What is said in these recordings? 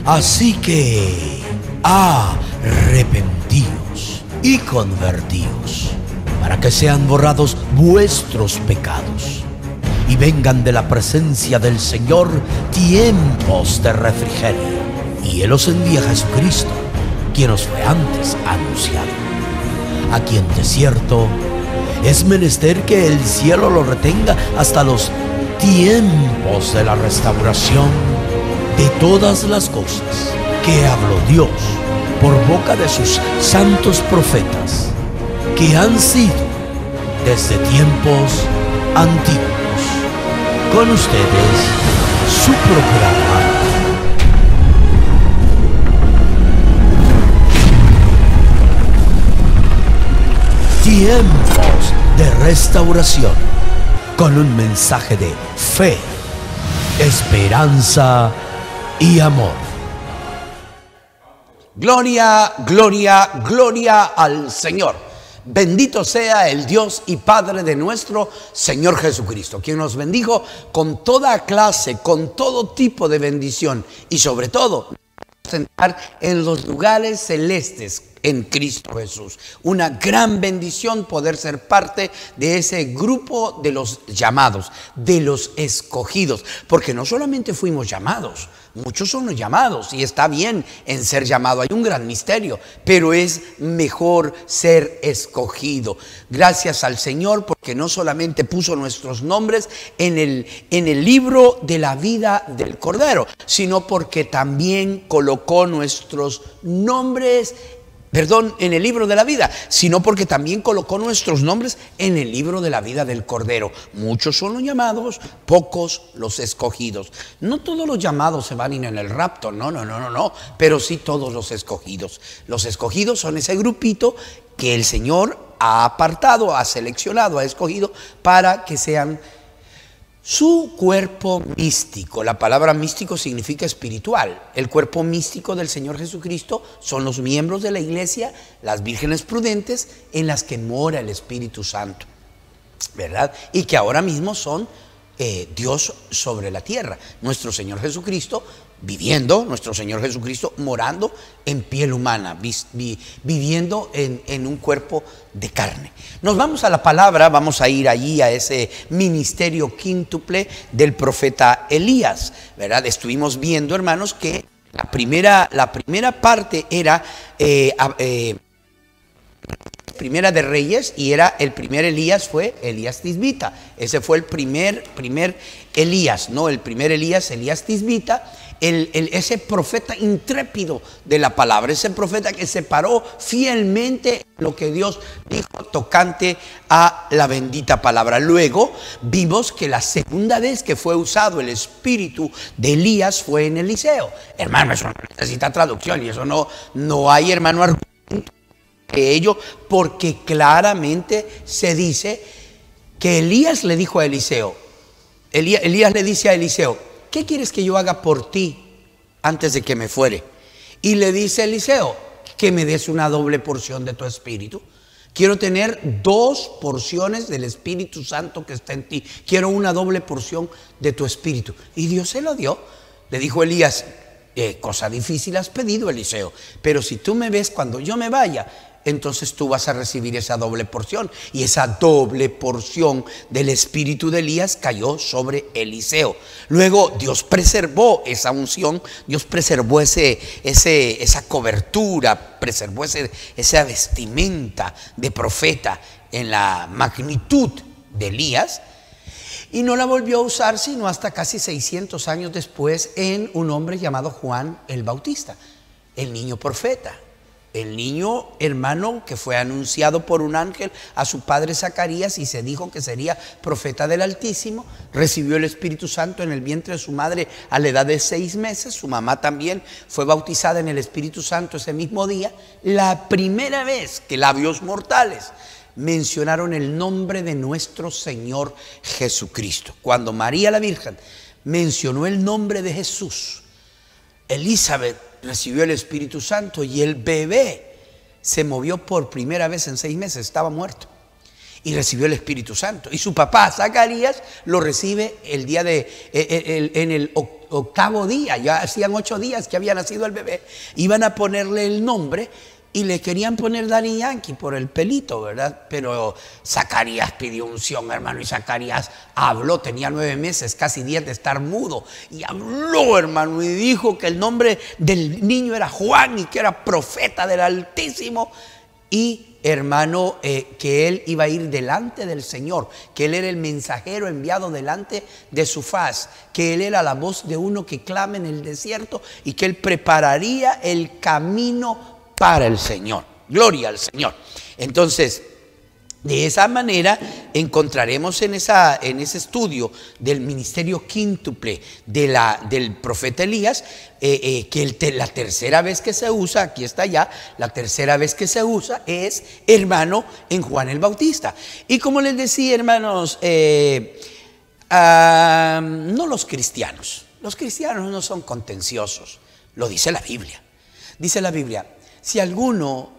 Así que arrepentíos y convertíos, para que sean borrados vuestros pecados, y vengan de la presencia del Señor tiempos de refrigerio. Y Él os envía a Jesucristo, quien os fue antes anunciado, a quien de cierto es menester que el cielo lo retenga hasta los tiempos de la restauración de todas las cosas que habló Dios por boca de sus santos profetas, que han sido desde tiempos antiguos. Con ustedes, su programa Tiempos de Restauración, con un mensaje de fe, esperanza y amor. Gloria, gloria, gloria al Señor. Bendito sea el Dios y Padre de nuestro Señor Jesucristo, quien nos bendijo con toda clase, con todo tipo de bendición, y sobre todo sentar en los lugares celestes en Cristo Jesús. Una gran bendición poder ser parte de ese grupo de los llamados, de los escogidos, porque no solamente fuimos llamados, muchos son los llamados, y está bien en ser llamado, hay un gran misterio, pero es mejor ser escogido. Gracias al Señor, porque no solamente puso nuestros nombres en el libro de la vida del Cordero, sino porque también colocó nuestros nombres en el libro de la vida, sino porque también colocó nuestros nombres en el libro de la vida del Cordero. Muchos son los llamados, pocos los escogidos. No todos los llamados se van a ir en el rapto, no, pero sí todos los escogidos. Los escogidos son ese grupito que el Señor ha apartado, ha seleccionado, ha escogido para que sean su cuerpo místico. La palabra místico significa espiritual. El cuerpo místico del Señor Jesucristo son los miembros de la iglesia, las vírgenes prudentes, en las que mora el Espíritu Santo, ¿verdad? Y que ahora mismo son Dios sobre la tierra. Nuestro Señor Jesucristo viviendo, nuestro Señor Jesucristo morando en piel humana, viviendo en un cuerpo de carne. Nos vamos a la palabra, vamos a ir allí a ese ministerio quíntuple del profeta Elías, ¿verdad? Estuvimos viendo, hermanos, que la primera parte era Primera de Reyes, y era el primer Elías, fue Elías Tisbita. Ese fue el primer Elías, ¿no? El primer Elías Tisbita, ese profeta intrépido de la palabra, ese profeta que se paró fielmente lo que Dios dijo tocante a la bendita palabra. Luego vimos que la segunda vez que fue usado el espíritu de Elías fue en Eliseo. Hermano, eso no necesita traducción, y eso no hay, hermano, argumento de ello, porque claramente se dice que Elías le dijo a Eliseo, Elías le dice a Eliseo: ¿qué quieres que yo haga por ti antes de que me fuere? Y le dice Eliseo: que me des una doble porción de tu espíritu. Quiero tener 2 porciones del Espíritu Santo que está en ti. Quiero una doble porción de tu espíritu. Y Dios se lo dio. Le dijo Elías: cosa difícil has pedido, Eliseo, pero si tú me ves cuando yo me vaya, entonces tú vas a recibir esa doble porción. Y esa doble porción del espíritu de Elías cayó sobre Eliseo. Luego Dios preservó esa unción, Dios preservó esa cobertura, preservó esa vestimenta de profeta en la magnitud de Elías, y no la volvió a usar sino hasta casi 600 años después en un hombre llamado Juan el Bautista, el niño profeta. El niño, hermano, que fue anunciado por un ángel a su padre Zacarías, y se dijo que sería profeta del Altísimo. Recibió el Espíritu Santo en el vientre de su madre a la edad de 6 meses. Su mamá también fue bautizada en el Espíritu Santo ese mismo día. La primera vez que labios mortales mencionaron el nombre de nuestro Señor Jesucristo, cuando María la Virgen mencionó el nombre de Jesús, Elizabeth recibió el Espíritu Santo, y el bebé se movió por primera vez en 6 meses, estaba muerto. y recibió el Espíritu Santo. Y su papá, Zacarías, lo recibe el día en el octavo día. Ya hacían 8 días que había nacido el bebé. Iban a ponerle el nombre y le querían poner Daddy Yankee por el pelito, ¿verdad? Pero Zacarías pidió unción, hermano, y Zacarías habló. Tenía 9 meses, casi 10 de estar mudo. Y habló, hermano, y dijo que el nombre del niño era Juan y que era profeta del Altísimo. Y hermano, que él iba a ir delante del Señor, que él era el mensajero enviado delante de su faz, que él era la voz de uno que clama en el desierto y que él prepararía el camino para el Señor. Gloria al Señor. Entonces, de esa manera encontraremos en ese estudio del ministerio quíntuple del profeta Elías, que la tercera vez que se usa, aquí está ya, la tercera vez que se usa es, hermano, en Juan el Bautista. Y como les decía, hermanos, no los cristianos no son contenciosos, lo dice la Biblia. Dice la Biblia, si alguno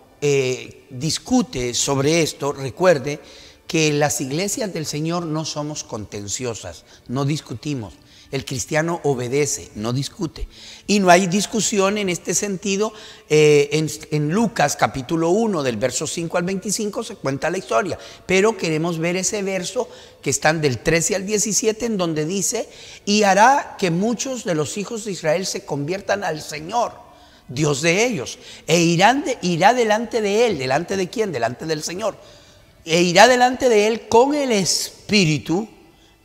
discute sobre esto, recuerde que las iglesias del Señor no somos contenciosas, no discutimos. El cristiano obedece, no discute. Y no hay discusión en este sentido. En Lucas capítulo 1 del verso 5 al 25 se cuenta la historia. Pero queremos ver ese verso que están del 13 al 17 en donde dice: y hará que muchos de los hijos de Israel se conviertan al Señor, Dios de ellos, e irá delante de él. ¿Delante de quién? Delante del Señor. E irá delante de él con el espíritu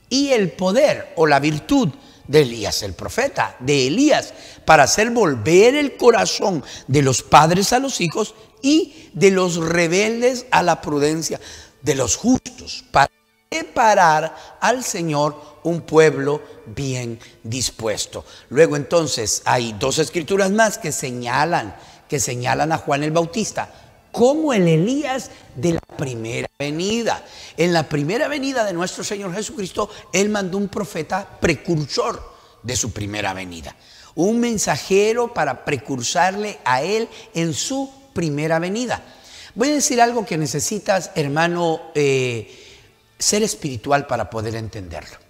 y el poder o la virtud de Elías, el profeta, de Elías, para hacer volver el corazón de los padres a los hijos y de los rebeldes a la prudencia, de los justos, para preparar al Señor un pueblo bien dispuesto. Luego entonces hay 2 escrituras más que señalan a Juan el Bautista como el Elías de la primera venida. En la primera venida de nuestro Señor Jesucristo, Él mandó un profeta precursor de su primera venida, un mensajero para precursarle a Él en su primera venida. Voy a decir algo que necesitas, hermano, ser espiritual para poder entenderlo.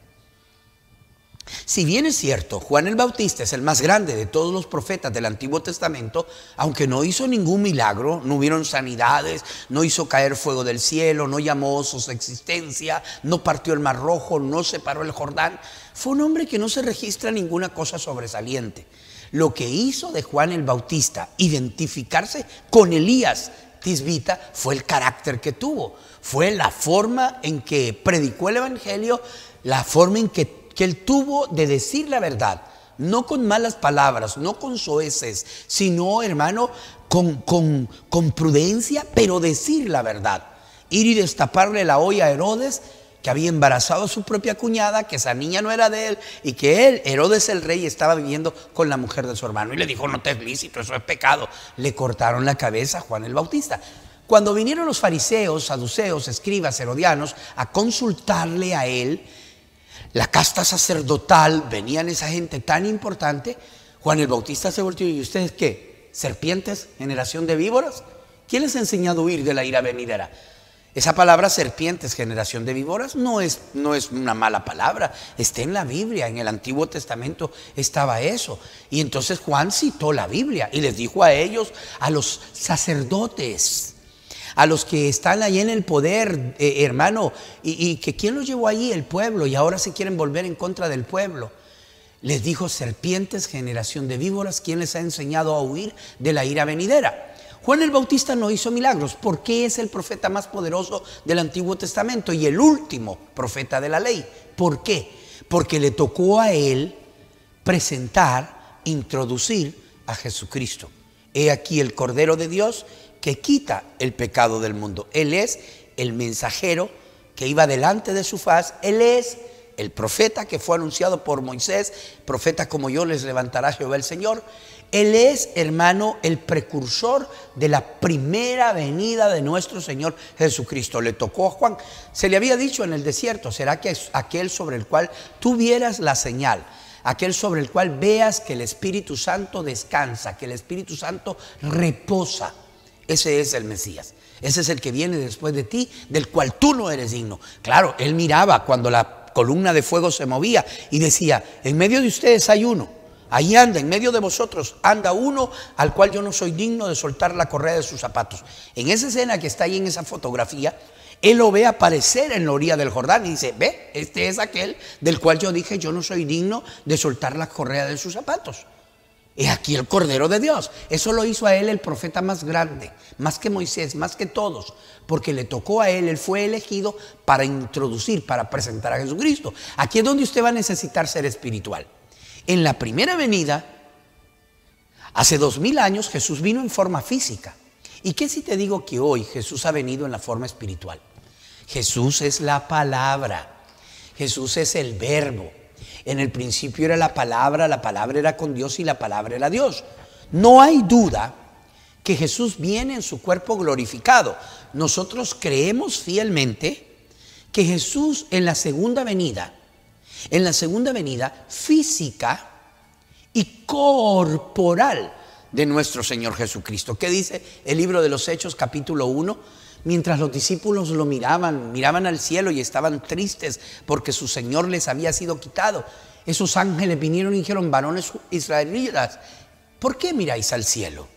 Si bien es cierto, Juan el Bautista es el más grande de todos los profetas del Antiguo Testamento, aunque no hizo ningún milagro, no hubieron sanidades, no hizo caer fuego del cielo, no llamó osos a existencia, no partió el Mar Rojo, no separó el Jordán, fue un hombre que no se registra ninguna cosa sobresaliente. Lo que hizo de Juan el Bautista identificarse con Elías tisbita fue el carácter que tuvo, fue la forma en que predicó el evangelio, la forma en que él tuvo de decir la verdad, no con malas palabras, no con soeces, sino, hermano, con prudencia, pero decir la verdad. Ir y destaparle la olla a Herodes, que había embarazado a su propia cuñada, que esa niña no era de él, y que él, Herodes el rey, estaba viviendo con la mujer de su hermano. Y le dijo: no te es lícito, eso es pecado. Le cortaron la cabeza a Juan el Bautista. Cuando vinieron los fariseos, saduceos, escribas, herodianos a consultarle a él, la casta sacerdotal, venían esa gente tan importante, Juan el Bautista se volteó: ¿y ustedes qué? ¿Serpientes? ¿Generación de víboras? ¿Quién les ha enseñado a huir de la ira venidera? Esa palabra serpientes, generación de víboras, no es una mala palabra. Está en la Biblia, en el Antiguo Testamento estaba eso. Y entonces Juan citó la Biblia y les dijo a ellos, a los sacerdotes, a los que están ahí en el poder, hermano, y que ¿quién los llevó allí? El pueblo, y ahora se quieren volver en contra del pueblo. Les dijo: serpientes, generación de víboras, ¿quién les ha enseñado a huir de la ira venidera? Juan el Bautista no hizo milagros. ¿Por qué es el profeta más poderoso del Antiguo Testamento y el último profeta de la ley? ¿Por qué? Porque le tocó a él presentar, introducir a Jesucristo. He aquí el Cordero de Dios que quita el pecado del mundo. Él es el mensajero que iba delante de su faz. Él es el profeta que fue anunciado por Moisés: profeta como yo les levantará Jehová el Señor. Él es, hermano, el precursor de la primera venida de nuestro Señor Jesucristo. Le tocó a Juan. Se le había dicho en el desierto: será que es aquel sobre el cual tú vieras la señal, aquel sobre el cual veas que el Espíritu Santo descansa, que el Espíritu Santo reposa. Ese es el Mesías. Ese es el que viene después de ti, del cual tú no eres digno. Claro, él miraba cuando la columna de fuego se movía y decía: en medio de ustedes hay uno, ahí anda, en medio de vosotros anda uno al cual yo no soy digno de soltar la correa de sus zapatos. En esa escena que está ahí en esa fotografía, él lo ve aparecer en la orilla del Jordán y dice: ve, este es aquel del cual yo dije yo no soy digno de soltar la correa de sus zapatos. Es aquí el Cordero de Dios. Eso lo hizo a él el profeta más grande, más que Moisés, más que todos, porque le tocó a él. Él fue elegido para introducir, para presentar a Jesucristo. Aquí es donde usted va a necesitar ser espiritual. En la primera venida, hace 2000 años, Jesús vino en forma física. ¿Y qué si te digo que hoy Jesús ha venido en la forma espiritual? Jesús es la palabra, Jesús es el verbo. En el principio era la palabra era con Dios y la palabra era Dios. No hay duda que Jesús viene en su cuerpo glorificado. Nosotros creemos fielmente que Jesús en la segunda venida física y corporal de nuestro Señor Jesucristo. ¿Qué dice el libro de los Hechos, capítulo 1? Mientras los discípulos lo miraban al cielo y estaban tristes porque su Señor les había sido quitado, esos ángeles vinieron y dijeron: varones israelitas, ¿por qué miráis al cielo?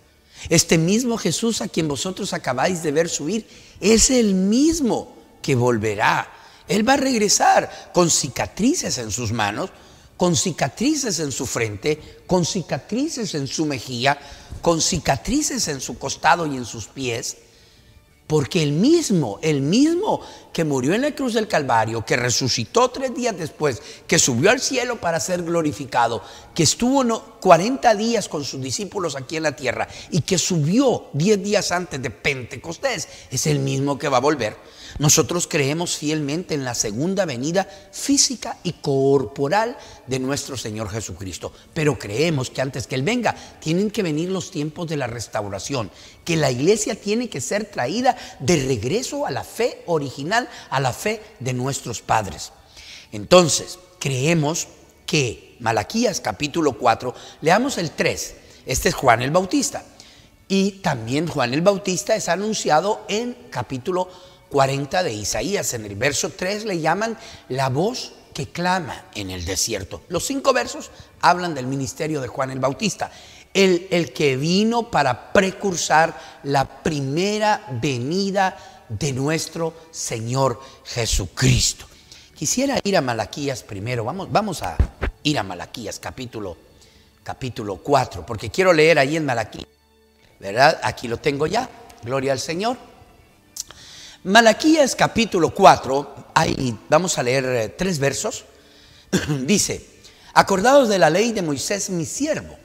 Este mismo Jesús a quien vosotros acabáis de ver subir es el mismo que volverá. Él va a regresar con cicatrices en sus manos, con cicatrices en su frente, con cicatrices en su mejilla, con cicatrices en su costado y en sus pies. Porque el mismo que murió en la cruz del Calvario, que resucitó 3 días después, que subió al cielo para ser glorificado, que estuvo 40 días con sus discípulos aquí en la tierra y que subió 10 días antes de Pentecostés, es el mismo que va a volver. Nosotros creemos fielmente en la segunda venida física y corporal de nuestro Señor Jesucristo, pero creemos que antes que Él venga tienen que venir los tiempos de la restauración, que la iglesia tiene que ser traída de regreso a la fe original, a la fe de nuestros padres. Entonces creemos que Malaquías capítulo 4, leamos el 3, este es Juan el Bautista, y también Juan el Bautista es anunciado en capítulo 40 de Isaías. En el verso 3 le llaman la voz que clama en el desierto. Los 5 versos hablan del ministerio de Juan el Bautista, el que vino para precursar la primera venida de nuestro Señor Jesucristo. Quisiera ir a Malaquías primero. Vamos a ir a Malaquías capítulo 4, porque quiero leer ahí en Malaquías, ¿verdad? Aquí lo tengo ya, gloria al Señor. Malaquías capítulo 4, ahí vamos a leer 3 versos. Dice: acordaos de la ley de Moisés mi siervo,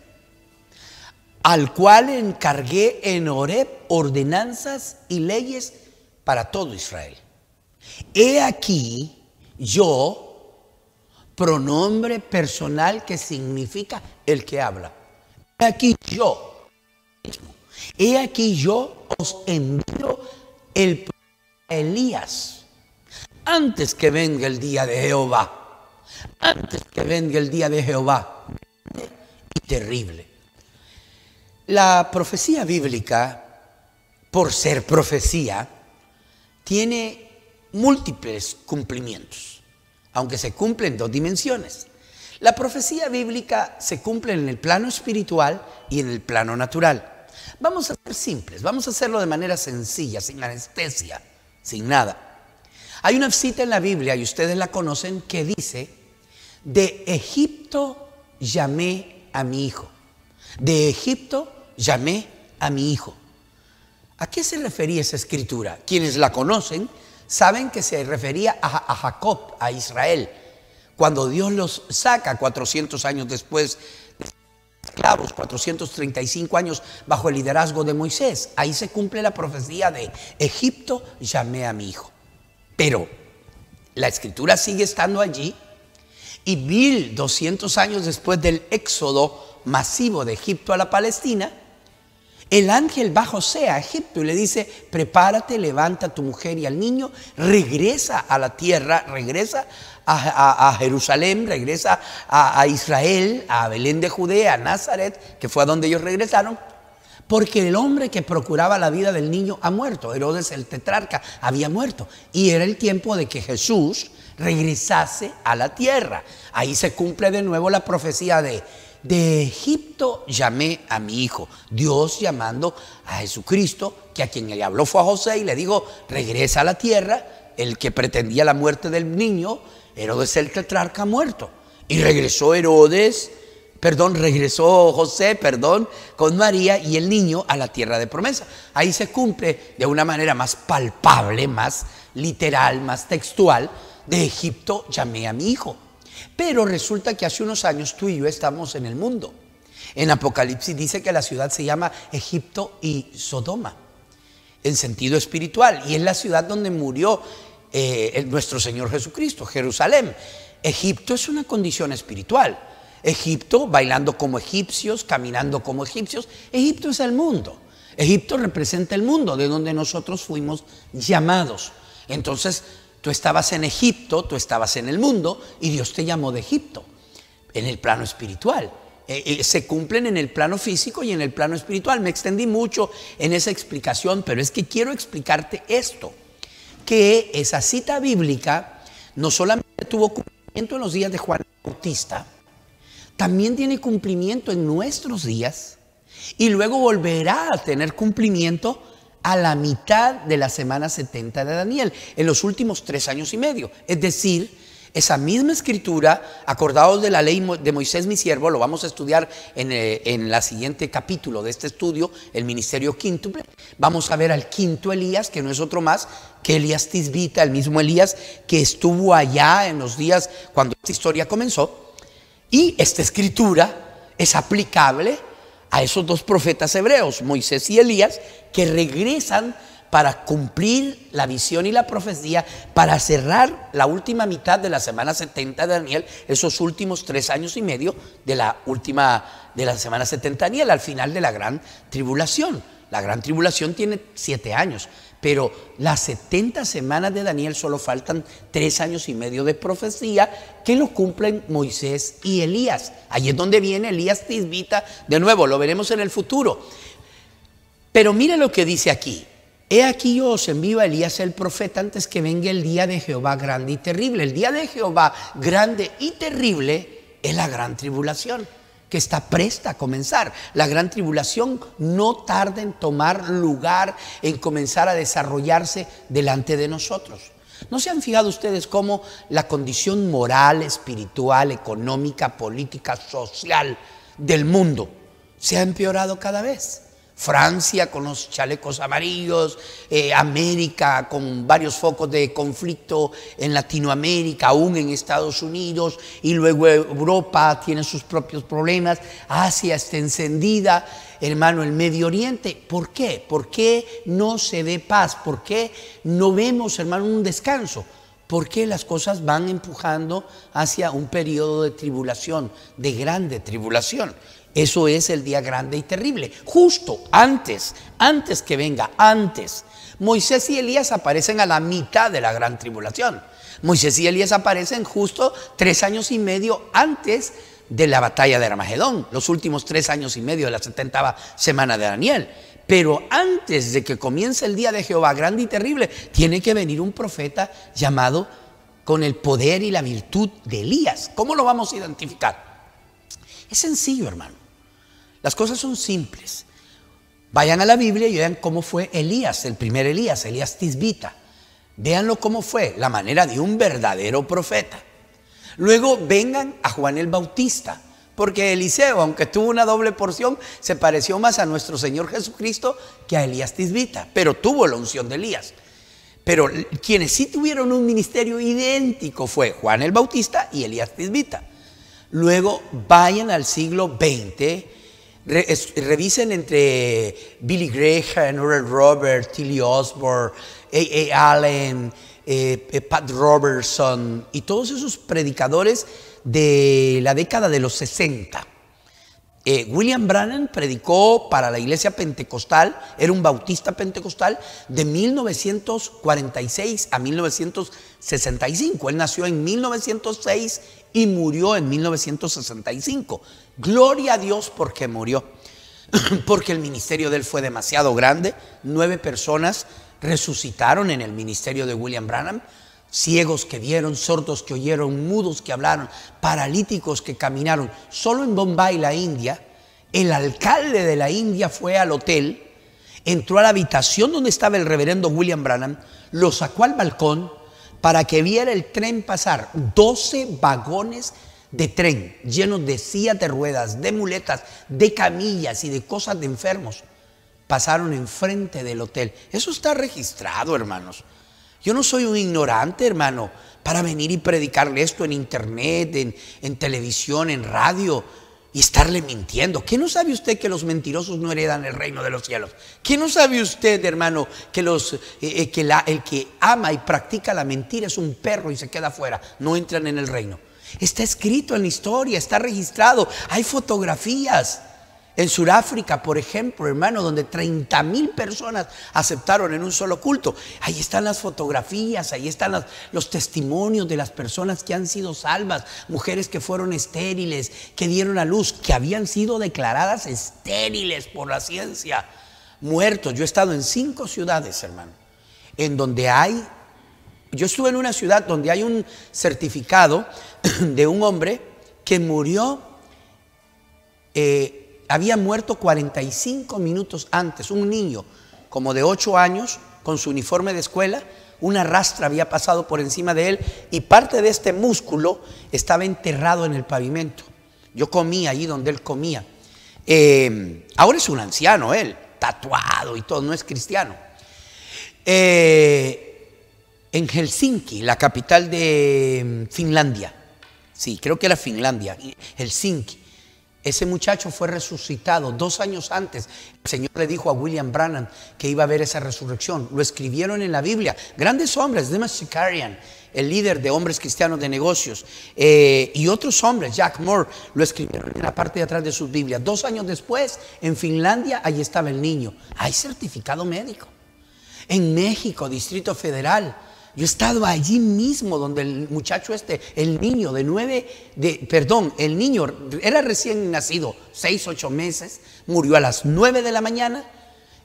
al cual encargué en Horeb ordenanzas y leyes para todo Israel. He aquí yo, pronombre personal que significa el que habla. He aquí yo mismo. He aquí yo os envío el Elías, antes que venga el día de Jehová, antes que venga el día de Jehová, y terrible. La profecía bíblica, por ser profecía, tiene múltiples cumplimientos, aunque se cumple en 2 dimensiones. La profecía bíblica se cumple en el plano espiritual y en el plano natural. Vamos a ser simples, vamos a hacerlo de manera sencilla, sin anestesia, sin nada. Hay una cita en la Biblia, y ustedes la conocen, que dice: de Egipto llamé a mi hijo. De Egipto llamé a mi hijo. ¿A qué se refería esa escritura? Quienes la conocen saben que se refería a Jacob, a Israel, cuando Dios los saca 400 años después de esclavos, 435 años bajo el liderazgo de Moisés. Ahí se cumple la profecía de Egipto llamé a mi hijo. Pero la escritura sigue estando allí, y 1200 años después del éxodo masivo de Egipto a la Palestina, el ángel va a José a Egipto y le dice: prepárate, levanta a tu mujer y al niño, regresa a la tierra, regresa a Jerusalén, regresa a Israel, a Belén de Judea, a Nazaret, que fue a donde ellos regresaron, porque el hombre que procuraba la vida del niño ha muerto. Herodes el tetrarca había muerto y era el tiempo de que Jesús regresase a la tierra. Ahí se cumple de nuevo la profecía de Egipto llamé a mi hijo. Dios llamando a Jesucristo, que a quien le habló fue a José y le dijo: regresa a la tierra. El que pretendía la muerte del niño, Herodes el tetrarca, muerto. Y regresó José, con María y el niño a la tierra de promesa. Ahí se cumple de una manera más palpable, más literal, más textual: de Egipto llamé a mi hijo. Pero resulta que hace unos años tú y yo estamos en el mundo. En Apocalipsis dice que la ciudad se llama Egipto y Sodoma, en sentido espiritual, y es la ciudad donde murió nuestro Señor Jesucristo, Jerusalén. Egipto es una condición espiritual. Egipto, bailando como egipcios, caminando como egipcios. Egipto es el mundo. Egipto representa el mundo de donde nosotros fuimos llamados. Entonces, tú estabas en Egipto, tú estabas en el mundo y Dios te llamó de Egipto, en el plano espiritual. Se cumplen en el plano físico y en el plano espiritual. Me extendí mucho en esa explicación, pero es que quiero explicarte esto, que esa cita bíblica no solamente tuvo cumplimiento en los días de Juan el Bautista, también tiene cumplimiento en nuestros días y luego volverá a tener cumplimiento a la mitad de la semana 70 de Daniel, en los últimos 3 años y medio. Es decir, esa misma escritura, acordados de la ley de Moisés mi siervo, lo vamos a estudiar en la siguiente capítulo de este estudio, el ministerio quíntuple. Vamos a ver al quinto Elías, que no es otro más que Elías Tisbita, el mismo Elías que estuvo allá en los días cuando esta historia comenzó. Y esta escritura es aplicable a esos 2 profetas hebreos, Moisés y Elías, que regresan para cumplir la visión y la profecía, para cerrar la última mitad de la semana 70 de Daniel, esos últimos 3 años y medio de la semana 70 de Daniel, al final de la gran tribulación. La gran tribulación tiene 7 años, pero las 70 semanas de Daniel solo faltan 3 años y medio de profecía que lo cumplen Moisés y Elías. Ahí es donde viene Elías Tisbita, de nuevo, lo veremos en el futuro. Pero mire lo que dice aquí: he aquí yo os envío a Elías el profeta antes que venga el día de Jehová grande y terrible. El día de Jehová grande y terrible es la gran tribulación, que está presta a comenzar. La gran tribulación no tarda en tomar lugar, en comenzar a desarrollarse delante de nosotros. ¿No se han fijado ustedes cómo la condición moral, espiritual, económica, política, social del mundo se ha empeorado cada vez? Francia con los chalecos amarillos, América con varios focos de conflicto en Latinoamérica, aún en Estados Unidos, y luego Europa tiene sus propios problemas, Asia está encendida, hermano, el Medio Oriente. ¿Por qué? ¿Por qué no se ve paz? ¿Por qué no vemos, hermano, un descanso? Porque las cosas van empujando hacia un periodo de tribulación, de grande tribulación. Eso es el día grande y terrible. Justo antes que venga, Moisés y Elías aparecen a la mitad de la gran tribulación. Moisés y Elías aparecen justo 3 años y medio antes de la batalla de Armagedón, los últimos 3 años y medio de la 70ª semana de Daniel. Pero antes de que comience el día de Jehová grande y terrible, tiene que venir un profeta llamado con el poder y la virtud de Elías. ¿Cómo lo vamos a identificar? Es sencillo, hermano. Las cosas son simples. Vayan a la Biblia y vean cómo fue Elías, el primer Elías Tisbita. Véanlo cómo fue, la manera de un verdadero profeta. Luego vengan a Juan el Bautista, porque Eliseo, aunque tuvo una doble porción, se pareció más a nuestro Señor Jesucristo que a Elías Tisbita, pero tuvo la unción de Elías. Pero quienes sí tuvieron un ministerio idéntico fue Juan el Bautista y Elías Tisbita. Luego vayan al siglo XX, revisen entre Billy Graham, Oral Roberts, Tilly Osborne, A.A. Allen, Pat Robertson y todos esos predicadores de la década de los 60. William Branham predicó para la iglesia pentecostal, era un bautista pentecostal de 1946 a 1965. Él nació en 1906 y murió en 1965. Gloria a Dios porque murió. porque el ministerio de él fue demasiado grande. 9 personas resucitaron en el ministerio de William Branham. Ciegos que vieron, sordos que oyeron, mudos que hablaron, paralíticos que caminaron. Solo en Bombay, la India, el alcalde de la India fue al hotel, entró a la habitación donde estaba el reverendo William Branham, lo sacó al balcón para que viera el tren pasar. 12 vagones de tren llenos de sillas de ruedas, de muletas, de camillas y de cosas de enfermos pasaron enfrente del hotel. Eso está registrado, hermanos. Yo no soy un ignorante, hermano, para venir y predicarle esto en internet, en televisión, en radio y estarle mintiendo. ¿Qué no sabe usted que los mentirosos no heredan el reino de los cielos? ¿Qué no sabe usted, hermano, que el que ama y practica la mentira es un perro y se queda afuera? No entran en el reino. Está escrito en la historia, está registrado. Hay fotografías. En Sudáfrica, por ejemplo, hermano, donde 30,000 personas aceptaron en un solo culto. Ahí están las fotografías, ahí están los testimonios de las personas que han sido salvas, mujeres que fueron estériles, que dieron a luz, que habían sido declaradas estériles por la ciencia, muertos. Yo he estado en 5 ciudades, hermano, en donde yo estuve en una ciudad donde hay un certificado de un hombre que murió, había muerto 45 minutos antes. Un niño como de 8 años con su uniforme de escuela, una rastra había pasado por encima de él y parte de este músculo estaba enterrado en el pavimento. Yo comía allí donde él comía. Ahora es un anciano él, tatuado y todo, no es cristiano. En Helsinki, la capital de Finlandia, sí, creo que era Finlandia, Helsinki. Ese muchacho fue resucitado 2 años antes. El Señor le dijo a William Branham que iba a haber esa resurrección. Lo escribieron en la Biblia. Grandes hombres, Demas Shakarian, el líder de hombres cristianos de negocios, y otros hombres, Jack Moore, lo escribieron en la parte de atrás de sus Biblias. 2 años después, en Finlandia, allí estaba el niño. Hay certificado médico. En México, Distrito Federal, yo he estado allí mismo donde el muchacho el niño el niño era recién nacido, 6, 8 meses, murió a las 9 de la mañana,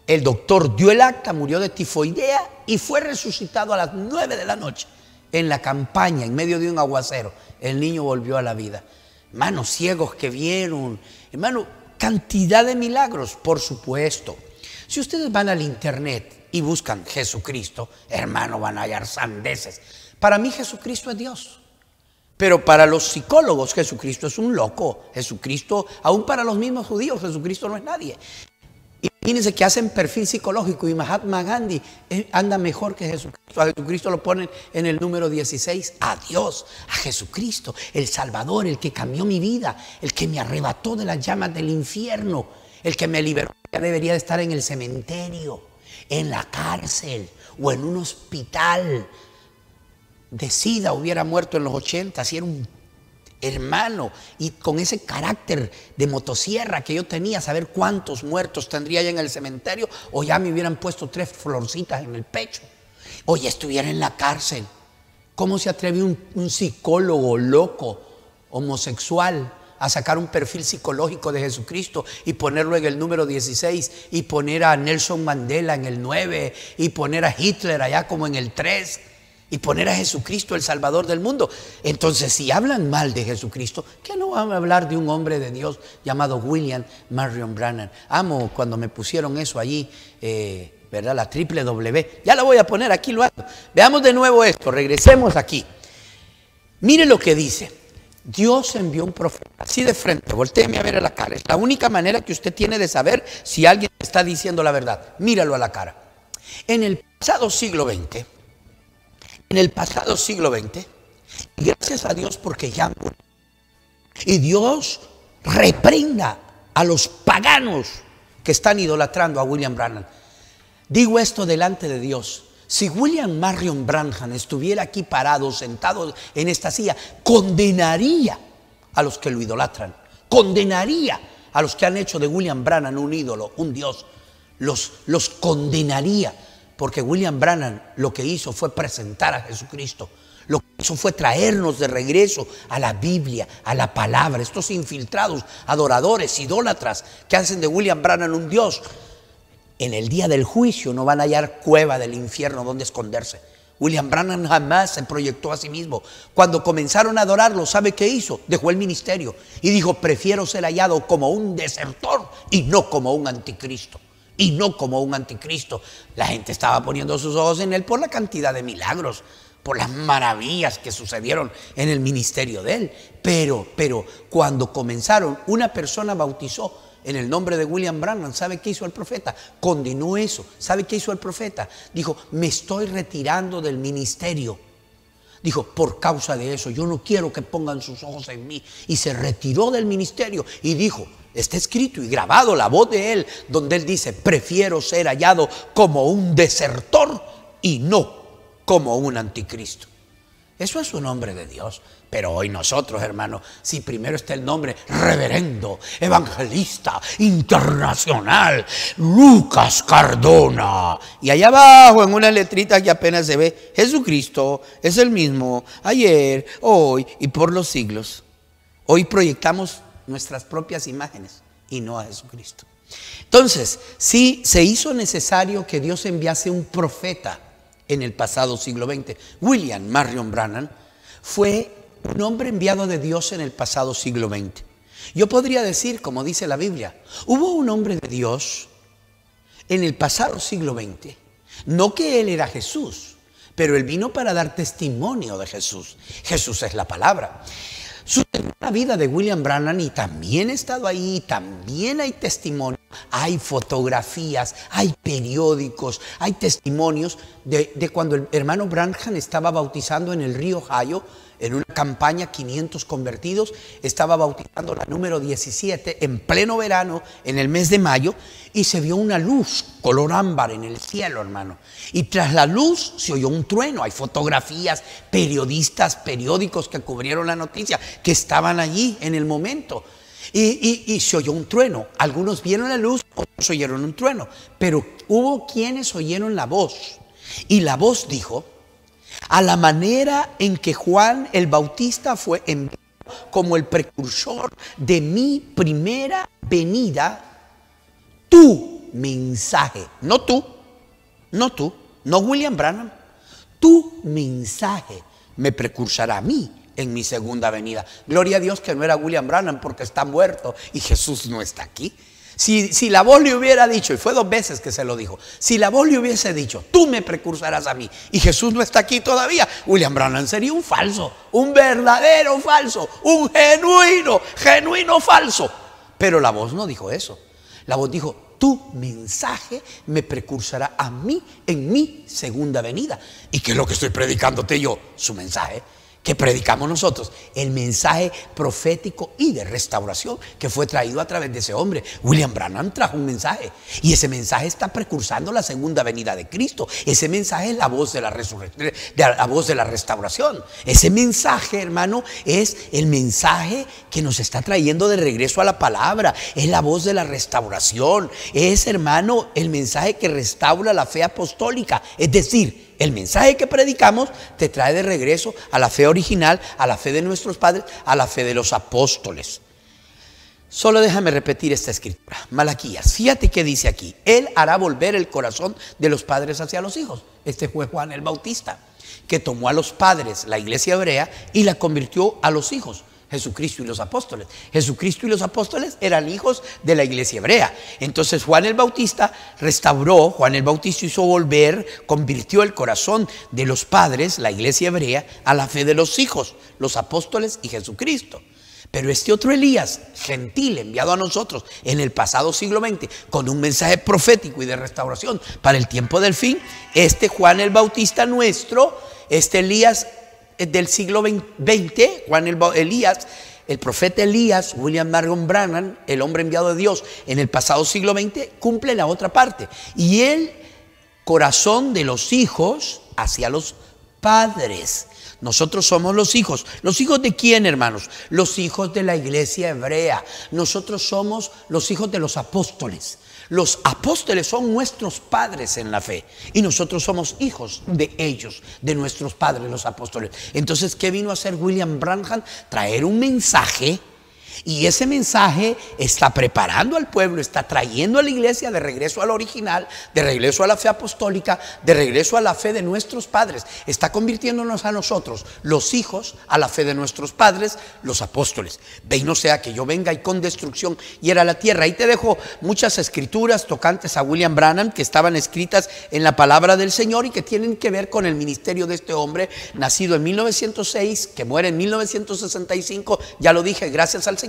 el doctor dio el acta, murió de tifoidea y fue resucitado a las 9 de la noche en la campaña, en medio de un aguacero. El niño volvió a la vida. Hermano, ciegos que vieron, hermano, cantidad de milagros, por supuesto. Si ustedes van al internet y buscan Jesucristo, hermano, van a hallar sandeces. Para mí Jesucristo es Dios, pero para los psicólogos Jesucristo es un loco. Jesucristo, aún para los mismos judíos, Jesucristo no es nadie. Imagínense que hacen perfil psicológico y Mahatma Gandhi anda mejor que Jesucristo. A Jesucristo lo ponen en el número 16. A Dios, a Jesucristo, el Salvador, el que cambió mi vida, el que me arrebató de las llamas del infierno, el que me liberó. Ya debería de estar en el cementerio, en la cárcel o en un hospital de SIDA. Hubiera muerto en los 80 si era un hermano, y con ese carácter de motosierra que yo tenía, saber cuántos muertos tendría ya en el cementerio, o ya me hubieran puesto 3 florcitas en el pecho, o ya estuviera en la cárcel. ¿Cómo se atreve un psicólogo loco, homosexual, a sacar un perfil psicológico de Jesucristo y ponerlo en el número 16 y poner a Nelson Mandela en el 9 y poner a Hitler allá como en el 3 y poner a Jesucristo el Salvador del mundo? Entonces, si hablan mal de Jesucristo, ¿qué no van a hablar de un hombre de Dios llamado William Marion Branham? Amo cuando me pusieron eso allí, ¿verdad? La www. Ya la voy a poner aquí luego. Veamos de nuevo esto, regresemos aquí. Mire lo que dice. Dios envió un profeta, así de frente, voltéeme a ver a la cara. Es la única manera que usted tiene de saber si alguien está diciendo la verdad. Míralo a la cara. En el pasado siglo XX, gracias a Dios porque ya murió, y Dios reprenda a los paganos que están idolatrando a William Branham. Digo esto delante de Dios. Si William Marion Branham estuviera aquí parado, sentado en esta silla, condenaría a los que lo idolatran, condenaría a los que han hecho de William Branham un ídolo, un Dios, los condenaría, porque William Branham lo que hizo fue presentar a Jesucristo. Lo que hizo fue traernos de regreso a la Biblia, a la palabra. Estos infiltrados, adoradores, idólatras que hacen de William Branham un Dios, en el día del juicio no van a hallar cueva del infierno donde esconderse. William Branham jamás se proyectó a sí mismo. Cuando comenzaron a adorarlo, ¿sabe qué hizo? Dejó el ministerio y dijo: prefiero ser hallado como un desertor y no como un anticristo. Y no como un anticristo. La gente estaba poniendo sus ojos en él por la cantidad de milagros, por las maravillas que sucedieron en el ministerio de él. Pero cuando comenzaron, una persona bautizó en el nombre de William Branham. ¿Sabe qué hizo el profeta? Condenó eso. ¿Sabe qué hizo el profeta? Dijo: me estoy retirando del ministerio. Dijo: por causa de eso, yo no quiero que pongan sus ojos en mí. Y se retiró del ministerio y dijo, está escrito y grabado la voz de él, donde él dice: prefiero ser hallado como un desertor y no como un anticristo. Eso es un hombre de Dios. Pero hoy nosotros, hermanos, si primero está el nombre reverendo, evangelista, internacional, Lucas Cardona, y allá abajo en una letrita que apenas se ve: Jesucristo es el mismo ayer, hoy y por los siglos. Hoy proyectamos nuestras propias imágenes y no a Jesucristo. Entonces, sí se hizo necesario que Dios enviase un profeta en el pasado siglo XX. William Marion Branham fue un hombre enviado de Dios en el pasado siglo XX. Yo podría decir, como dice la Biblia, hubo un hombre de Dios en el pasado siglo XX. No que él era Jesús, pero él vino para dar testimonio de Jesús. Jesús es la palabra. Sucedió la vida de William Branham y también he estado ahí, también hay testimonio, hay fotografías, hay periódicos, hay testimonios de cuando el hermano Branham estaba bautizando en el río Ohio, en una campaña, 500 convertidos. Estaba bautizando la número 17 en pleno verano, en el mes de mayo, y se vio una luz color ámbar en el cielo, hermano. Y tras la luz se oyó un trueno. Hay fotografías, periodistas, periódicos que cubrieron la noticia, que estaban allí en el momento. Y se oyó un trueno. Algunos vieron la luz, otros oyeron un trueno. Pero hubo quienes oyeron la voz. Y la voz dijo: a la manera en que Juan el Bautista fue enviado como el precursor de mi primera venida, tu mensaje, no tú, no William Branham, tu mensaje me precursará a mí en mi segunda venida. Gloria a Dios que no era William Branham, porque está muerto y Jesús no está aquí. Si la voz le hubiera dicho, y fue 2 veces que se lo dijo, si la voz le hubiese dicho: tú me precursarás a mí, y Jesús no está aquí todavía, William Branham sería un falso, un verdadero falso, un genuino falso. Pero la voz no dijo eso. La voz dijo: tu mensaje me precursará a mí en mi segunda venida. ¿Y qué es lo que estoy predicándote yo? Su mensaje. ¿Qué predicamos nosotros? El mensaje profético y de restauración que fue traído a través de ese hombre. William Branham trajo un mensaje, y ese mensaje está precursando la segunda venida de Cristo. Ese mensaje es la voz de la resurrección, la voz de la restauración. Ese mensaje, hermano, es el mensaje que nos está trayendo de regreso a la palabra. Es la voz de la restauración. Es, hermano, el mensaje que restaura la fe apostólica. Es decir, el mensaje que predicamos te trae de regreso a la fe original, a la fe de nuestros padres, a la fe de los apóstoles. Solo déjame repetir esta escritura. Malaquías, fíjate qué dice aquí: Él hará volver el corazón de los padres hacia los hijos. Este fue Juan el Bautista, que tomó a los padres, la iglesia hebrea, y la convirtió a los hijos. Jesucristo y los apóstoles. Jesucristo y los apóstoles eran hijos de la iglesia hebrea. Entonces Juan el Bautista restauró, Juan el Bautista hizo volver, convirtió el corazón de los padres, la iglesia hebrea, a la fe de los hijos, los apóstoles y Jesucristo. Pero este otro Elías, gentil, enviado a nosotros en el pasado siglo XX, con un mensaje profético y de restauración para el tiempo del fin, este Juan el Bautista nuestro, este Elías del siglo XX, Elías, el profeta Elías, William Marion Branham, el hombre enviado de Dios en el pasado siglo XX, cumple la otra parte. Y el corazón de los hijos hacia los padres. Nosotros somos los hijos. ¿Los hijos de quién, hermanos? Los hijos de la iglesia hebrea. Nosotros somos los hijos de los apóstoles. Los apóstoles son nuestros padres en la fe y nosotros somos hijos de ellos, de nuestros padres, los apóstoles. Entonces, ¿qué vino a hacer William Branham? Traer un mensaje. Y ese mensaje está preparando al pueblo, está trayendo a la iglesia de regreso al original, de regreso a la fe apostólica, de regreso a la fe de nuestros padres. Está convirtiéndonos a nosotros, los hijos, a la fe de nuestros padres, los apóstoles. Ve y no sea que yo venga y con destrucción hiera la tierra. Ahí te dejo muchas escrituras tocantes a William Branham que estaban escritas en la palabra del Señor y que tienen que ver con el ministerio de este hombre, nacido en 1906, que muere en 1965, ya lo dije, gracias al Señor,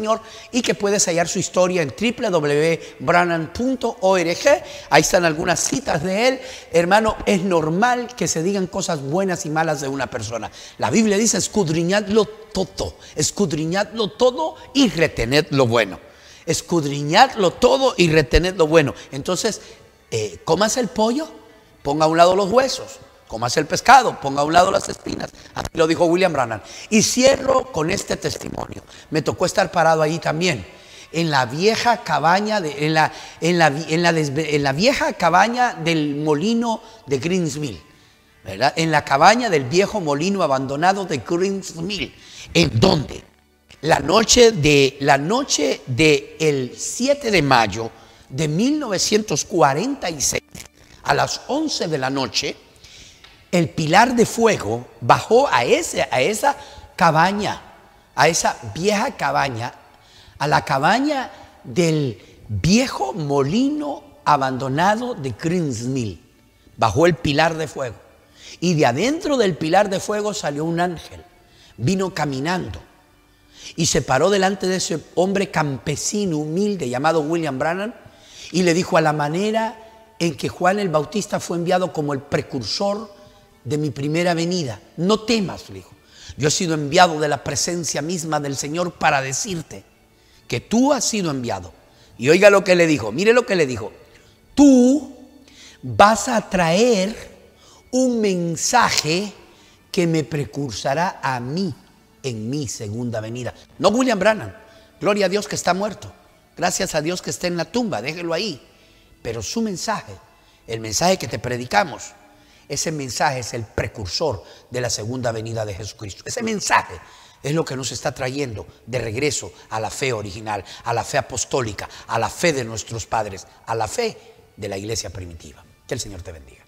y que puedes hallar su historia en www.branham.org. Ahí están algunas citas de él. Hermano, es normal que se digan cosas buenas y malas de una persona. La Biblia dice: escudriñadlo todo y retened lo bueno. Escudriñadlo todo y retened lo bueno. Entonces, comas el pollo, ponga a un lado los huesos. Comas el pescado, ponga a un lado las espinas. Así lo dijo William Branham. Y cierro con este testimonio. Me tocó estar parado ahí también, en la vieja cabaña, en la vieja cabaña del molino de Greens Mill, ¿verdad? En la cabaña del viejo molino abandonado de Greens Mill, en donde la noche del 7 de mayo de 1946, a las 11 de la noche, el pilar de fuego bajó a esa cabaña, a esa vieja cabaña, a la cabaña del viejo molino abandonado de Greens Mill. Bajó el pilar de fuego. Y de adentro del pilar de fuego salió un ángel. Vino caminando y se paró delante de ese hombre campesino humilde llamado William Branham y le dijo: a la manera en que Juan el Bautista fue enviado como el precursor de mi primera venida, no temas, le dijo. Yo he sido enviado de la presencia misma del Señor para decirte que tú has sido enviado. Y oiga lo que le dijo, mire lo que le dijo: tú vas a traer un mensaje que me precursará a mí en mi segunda venida. No William Branham, gloria a Dios que está muerto, gracias a Dios que está en la tumba, déjelo ahí. Pero su mensaje, el mensaje que te predicamos, ese mensaje es el precursor de la segunda venida de Jesucristo. Ese mensaje es lo que nos está trayendo de regreso a la fe original, a la fe apostólica, a la fe de nuestros padres, a la fe de la iglesia primitiva. Que el Señor te bendiga.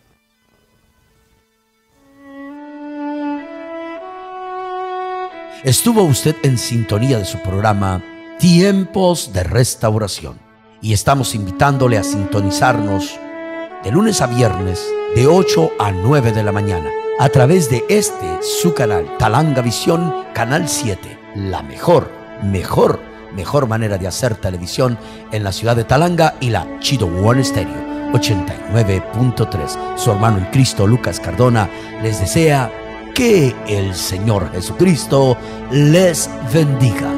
Estuvo usted en sintonía de su programa Tiempos de Restauración y estamos invitándole a sintonizarnos de lunes a viernes de 8 a 9 de la mañana a través de su canal Talanga Visión, Canal 7, la mejor manera de hacer televisión en la ciudad de Talanga, y la Chido One Stereo 89.3. Su hermano en Cristo, Lucas Cardona, les desea que el Señor Jesucristo les bendiga.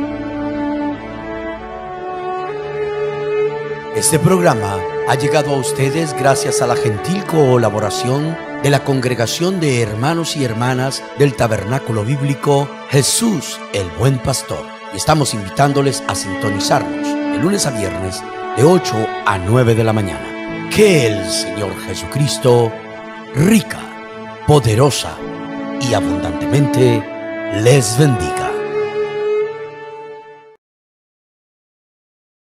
Este programa ha llegado a ustedes gracias a la gentil colaboración de la Congregación de Hermanos y Hermanas del Tabernáculo Bíblico Jesús el Buen Pastor. Y estamos invitándoles a sintonizarnos de lunes a viernes de 8 a 9 de la mañana. Que el Señor Jesucristo, rica, poderosa y abundantemente, les bendiga.